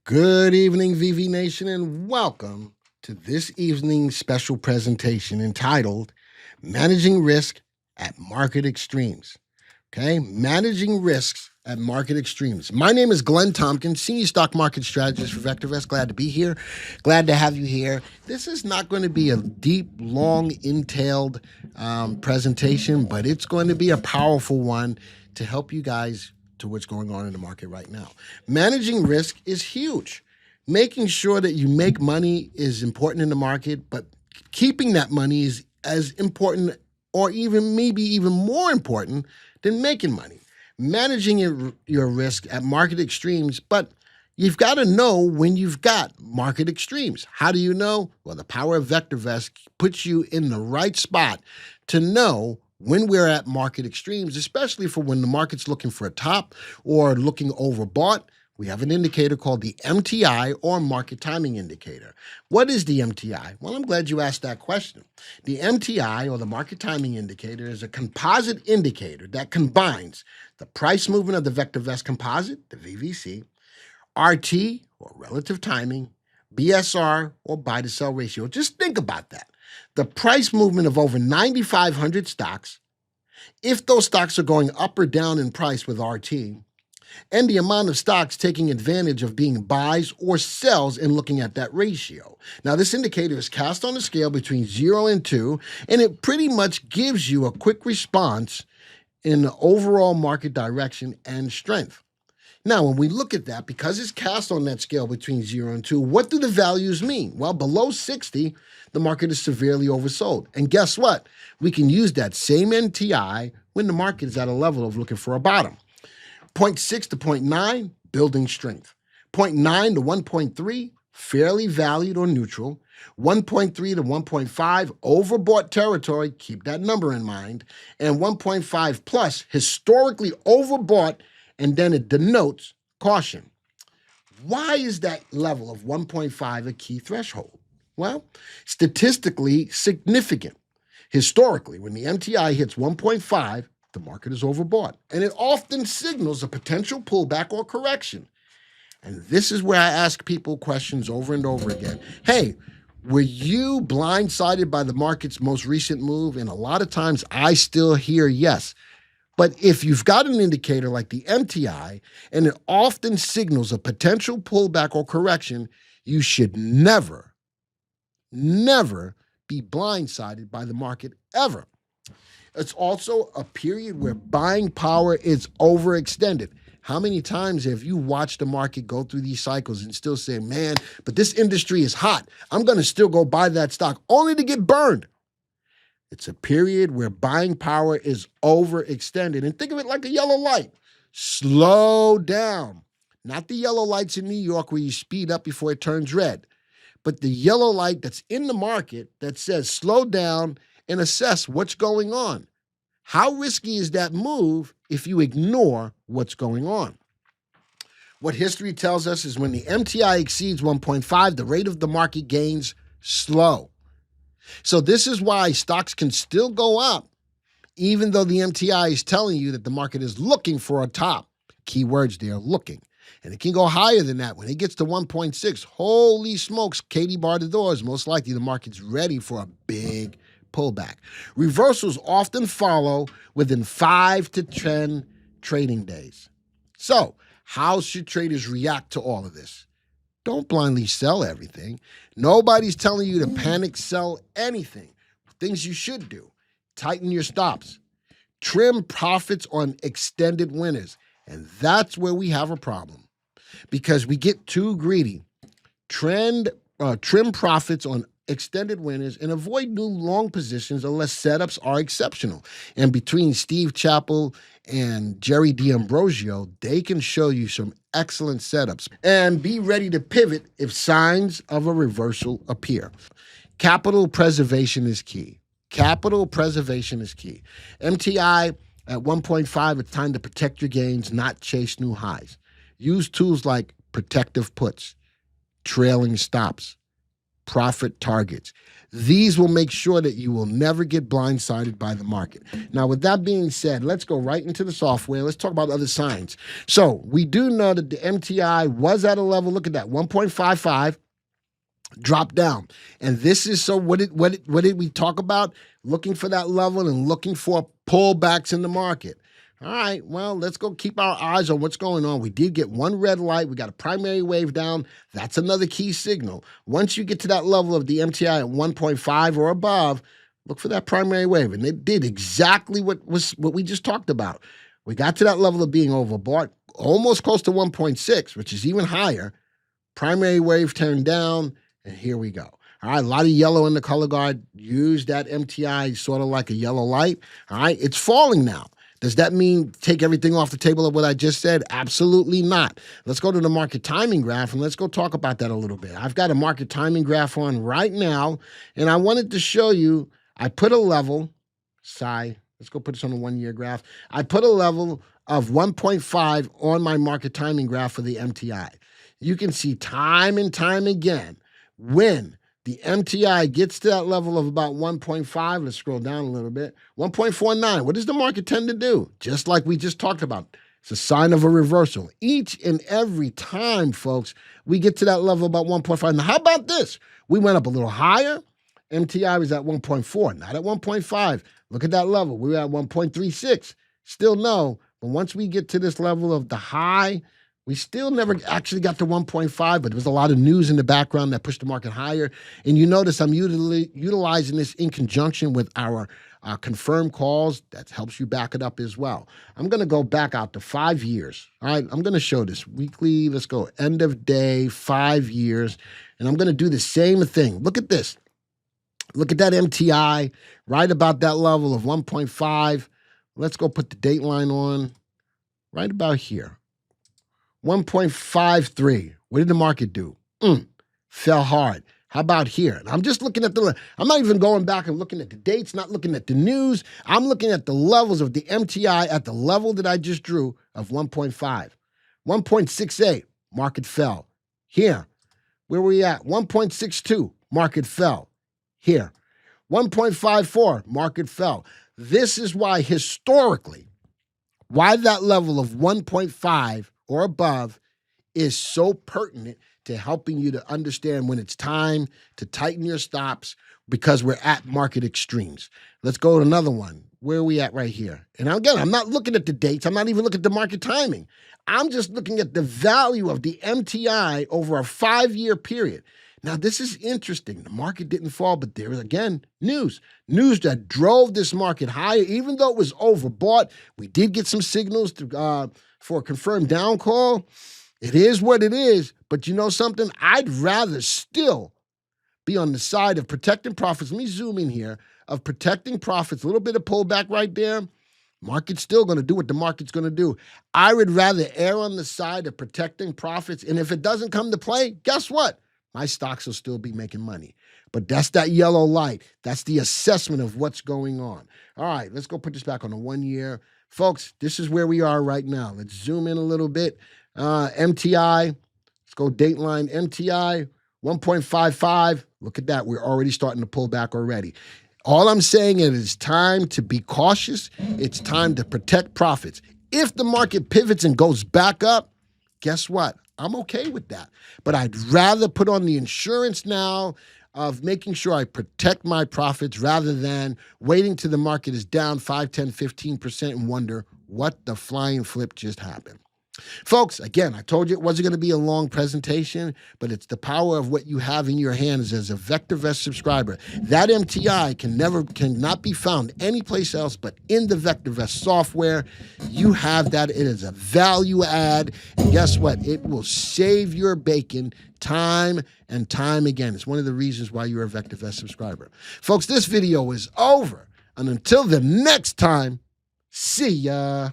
Good evening, VV Nation, and welcome to this evening's special presentation entitled Managing Risk at Market Extremes. Okay, managing risks at market extremes. My name is Glenn Tompkins, Senior Stock Market Strategist for VectorVest. Glad to be here. Glad to have you here. This is not going to be a deep, long, entailed presentation, but it's going to be a powerful one to help you guys to what's going on in the market right now. Managing risk is huge. Making sure that you make money is important in the market, but keeping that money is as important or even maybe even more important than making money. Managing your risk at market extremes, but you've got to know when you've got market extremes. How do you know? Well, the power of VectorVest puts you in the right spot to know when we're at market extremes, especially for when the market's looking for a top or looking overbought. We have an indicator called the MTI, or market timing indicator. What is the MTI? Well, I'm glad you asked that question. The MTI, or the market timing indicator, is a composite indicator that combines the price movement of the VectorVest composite, the VVC, RT, or relative timing, BSR, or buy to sell ratio. Just think about that. The price movement of over 9,500 stocks, if those stocks are going up or down in price with RT, and the amount of stocks taking advantage of being buys or sells and looking at that ratio. Now, this indicator is cast on a scale between 0 and 2, and it pretty much gives you a quick response in the overall market direction and strength. Now, when we look at that, because it's cast on that scale between 0 and 2, what do the values mean? Well, below 60, the market is severely oversold. And guess what? We can use that same NTI when the market is at a level of looking for a bottom. 0.6 to 0.9, building strength. 0.9 to 1.3, fairly valued or neutral. 1.3 to 1.5, overbought territory, keep that number in mind. And 1.5 plus, historically overbought, and then it denotes caution. Why is that level of 1.5 a key threshold? Well, statistically significant. Historically, when the MTI hits 1.5, the market is overbought, and it often signals a potential pullback or correction. And this is where I ask people questions over and over again. Hey, were you blindsided by the market's most recent move? And a lot of times I still hear yes. But if you've got an indicator like the MTI, and it often signals a potential pullback or correction, you should never be blindsided by the market ever. It's also a period where buying power is overextended. How many times have you watched the market go through these cycles and still say, man, but this industry is hot. I'm going to still go buy that stock only to get burned. It's a period where buying power is overextended. And think of it like a yellow light. Slow down. Not the yellow lights in New York where you speed up before it turns red, but the yellow light that's in the market that says slow down and assess what's going on. How risky is that move if you ignore what's going on? What history tells us is when the MTI exceeds 1.5, the rate of the market gains slow. So this is why stocks can still go up, even though the MTI is telling you that the market is looking for a top. Key words there, looking. And it can go higher than that. When it gets to 1.6, holy smokes, Katie bar the doors. Most likely the market's ready for a big pullback. Reversals often follow within 5 to 10 trading days. So, how should traders react to all of this? Don't blindly sell everything. Nobody's telling you to panic sell anything. Things you should do. Tighten your stops. Trim profits on extended winners. And that's where we have a problem, because we get too greedy. Trim profits on extended winners and avoid new long positions unless setups are exceptional. And between Steve Chappell and Jerry D'Ambrosio, they can show you some excellent setups. And be ready to pivot if signs of a reversal appear. Capital preservation is key. Capital preservation is key. MTI at 1.5, it's time to protect your gains, not chase new highs. Use tools like protective puts, trailing stops, profit targets. These will make sure that you will never get blindsided by the market. Now, with that being said, let's go right into the software. Let's talk about other signs. So we do know that the MTI was at a level, look at that, 1.55, dropped down. And this is, so what did we talk about? Looking for that level and looking for pullbacks in the market. All right, well, let's go keep our eyes on what's going on. We did get one red light. We got a primary wave down. That's another key signal. Once you get to that level of the MTI at 1.5 or above, look for that primary wave. And it did exactly what we just talked about. We got to that level of being overbought, almost close to 1.6, which is even higher. Primary wave turned down, and here we go. All right, a lot of yellow in the color guard. Use that MTI sort of like a yellow light. All right, it's falling now. Does that mean take everything off the table of what I just said? Absolutely not. Let's go to the market timing graph and let's go talk about that a little bit. I've got a market timing graph on right now, and I wanted to show you, I put a level, let's go put this on a 1-year graph. I put a level of 1.5 on my market timing graph for the MTI. You can see time and time again when the MTI gets to that level of about 1.5. Let's scroll down a little bit. 1.49. What does the market tend to do? Just like we just talked about. It's a sign of a reversal. Each and every time, folks, we get to that level about 1.5. Now, how about this? We went up a little higher. MTI was at 1.4, not at 1.5. Look at that level. We were at 1.36. Still no. But once we get to this level of the high, we still never actually got to 1.5, but there was a lot of news in the background that pushed the market higher. And you notice I'm utilizing this in conjunction with our confirmed calls. That helps you back it up as well. I'm going to go back out to 5 years. All right, I'm going to show this weekly. Let's go end of day, 5 years. And I'm going to do the same thing. Look at this. Look at that MTI right about that level of 1.5. Let's go put the date line on right about here. 1.53. What did the market do? Fell hard. How about here? And I'm just looking at I'm not even going back and looking at the dates, not looking at the news. I'm looking at the levels of the MTI at the level that I just drew of 1.5. 1.68, market fell. Here, where we at? 1.62, market fell. Here, 1.54, market fell. This is why historically, why that level of 1.5 or above is so pertinent to helping you to understand when it's time to tighten your stops, because we're at market extremes. Let's go to another one. Where are we at right here? And again, I'm not looking at the dates. I'm not even looking at the market timing. I'm just looking at the value of the MTI over a 5-year period. Now, this is interesting. The market didn't fall, but there was, again, news. News that drove this market higher, even though it was overbought. We did get some signals for a confirmed down call. It is what it is, but you know something? I'd rather still be on the side of protecting profits. Let me zoom in here, of protecting profits. A little bit of pullback right there. Market's still going to do what the market's going to do. I would rather err on the side of protecting profits, and if it doesn't come to play, guess what? My stocks will still be making money. But that's that yellow light. That's the assessment of what's going on. All right, let's go put this back on a 1-year. Folks, this is where we are right now. Let's zoom in a little bit. MTI, let's go dateline MTI, 1.55. Look at that. We're already starting to pull back already. All I'm saying is it's time to be cautious. It's time to protect profits. If the market pivots and goes back up, guess what? I'm okay with that. But I'd rather put on the insurance now of making sure I protect my profits rather than waiting till the market is down 5, 10, 15% and wonder what the flying flip just happened. Folks, again, I told you it wasn't going to be a long presentation, but it's the power of what you have in your hands as a VectorVest subscriber. That MTI cannot be found anyplace else but in the VectorVest software. You have that. It is a value add. And guess what? It will save your bacon time and time again. It's one of the reasons why you're a VectorVest subscriber. Folks, this video is over. And until the next time, see ya.